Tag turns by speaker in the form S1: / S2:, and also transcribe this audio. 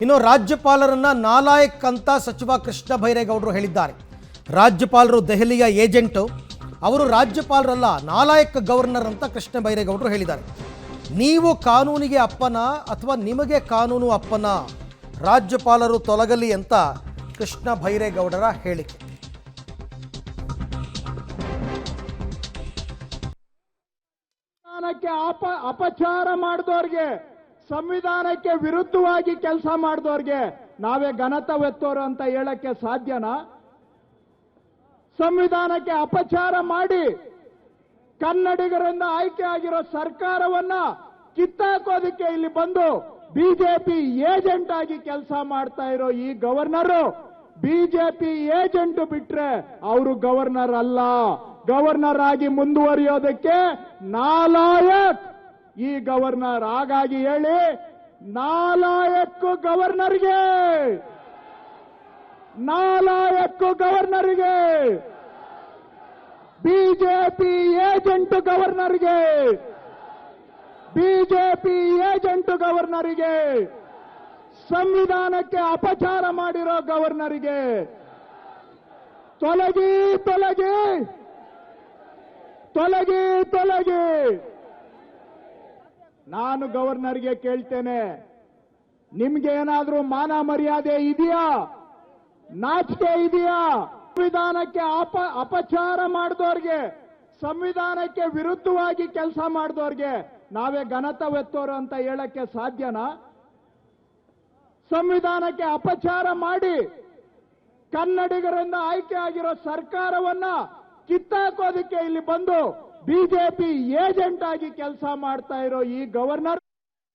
S1: ಇನ್ನು ರಾಜ್ಯಪಾಲರನ್ನ ನಾಲಾಯಕ್ ಅಂತ ಸಚಿವ ಕೃಷ್ಣ ಬೈರೇಗೌಡರು ಹೇಳಿದ್ದಾರೆ. ರಾಜ್ಯಪಾಲರು ದೆಹಲಿಯ ಏಜೆಂಟ್, ಅವರು ರಾಜ್ಯಪಾಲರಲ್ಲ, ನಾಲಾಯಕ್ ಗವರ್ನರ್ ಅಂತ ಕೃಷ್ಣ ಬೈರೇಗೌಡರು ಹೇಳಿದ್ದಾರೆ. ನೀವು ಕಾನೂನಿಗೆ ಅಪ್ಪನ ಅಥವಾ ನಿಮಗೆ ಕಾನೂನು ಅಪ್ಪನ? ರಾಜ್ಯಪಾಲರು ತೊಲಗಲಿ ಅಂತ ಕೃಷ್ಣ ಬೈರೇಗೌಡರ ಹೇಳಿಕೆ.
S2: ಅಪಚಾರ ಮಾಡಿದವ್ರಿಗೆ, ಸಂವಿಧಾನಕ್ಕೆ ವಿರುದ್ಧವಾಗಿ ಕೆಲಸ ಮಾಡಿದವ್ರಿಗೆ ನಾವೇ ಘನತೆವೆತ್ತೋರು ಅಂತ ಹೇಳಕ್ಕೆ ಸಾಧ್ಯನಾ? ಸಂವಿಧಾನಕ್ಕೆ ಅಪಚಾರ ಮಾಡಿ ಕನ್ನಡಿಗರಿಂದ ಆಯ್ಕೆ ಆಗಿರೋ ಸರ್ಕಾರವನ್ನ ಕಿತ್ತಾಕೋದಕ್ಕೆ ಇಲ್ಲಿ ಬಂದು ಬಿಜೆಪಿ ಏಜೆಂಟ್ ಆಗಿ ಕೆಲಸ ಮಾಡ್ತಾ ಇರೋ ಈ ಗವರ್ನರು ಬಿಜೆಪಿ ಏಜೆಂಟ್ ಬಿಟ್ರೆ ಅವರು ಗವರ್ನರ್ ಅಲ್ಲ. ಗವರ್ನರ್ ಆಗಿ ಮುಂದುವರಿಯೋದಕ್ಕೆ ನಾಲಾಯಕ್ ಈ ಗವರ್ನರ್. ಹಾಗಾಗಿ ಹೇಳಿ, ನಾಲಾಯಕ್ಕು ಗವರ್ನರ್ಗೆ, ನಾಲಾಯಕ್ಕು ಗವರ್ನರ್ಗೆ, ಬಿಜೆಪಿ ಏಜೆಂಟ್ ಗವರ್ನರ್ಗೆ, ಬಿಜೆಪಿ ಏಜೆಂಟ್ ಗವರ್ನರ್ಗೆ, ಸಂವಿಧಾನಕ್ಕೆ ಅಪಚಾರ ಮಾಡಿರೋ ಗವರ್ನರ್ಗೆ ತೊಲಗಿ ತೊಲಗಿ ತೊಲಗಿ ತೊಲಗಿ. ನಾನು ಗವರ್ನರ್ಗೆ ಕೇಳ್ತೇನೆ, ನಿಮ್ಗೆ ಏನಾದ್ರೂ ಮಾನ ಮರ್ಯಾದೆ ಇದೆಯಾ? ನಾಚಿಕೆ ಇದೆಯಾ? ಸಂವಿಧಾನಕ್ಕೆ ಅಪಚಾರ ಮಾಡಿದವ್ರಿಗೆ, ಸಂವಿಧಾನಕ್ಕೆ ವಿರುದ್ಧವಾಗಿ ಕೆಲಸ ಮಾಡಿದವ್ರಿಗೆ ನಾವೇ ಘನತೆವೆತ್ತೋರು ಅಂತ ಹೇಳಕ್ಕೆ ಸಾಧ್ಯನಾ? ಸಂವಿಧಾನಕ್ಕೆ ಅಪಚಾರ ಮಾಡಿ ಕನ್ನಡಿಗರಿಂದ ಆಯ್ಕೆ ಆಗಿರೋ ಸರ್ಕಾರವನ್ನ ಕಿತ್ತಾಕೋದಕ್ಕೆ ಇಲ್ಲಿ ಬಂದು ಬಿಜೆಪಿ ಏಜೆಂಟ್ ಆಗಿ ಕೆಲಸ ಮಾಡ್ತಾ ಇರೋ ಈ ಗವರ್ನರ್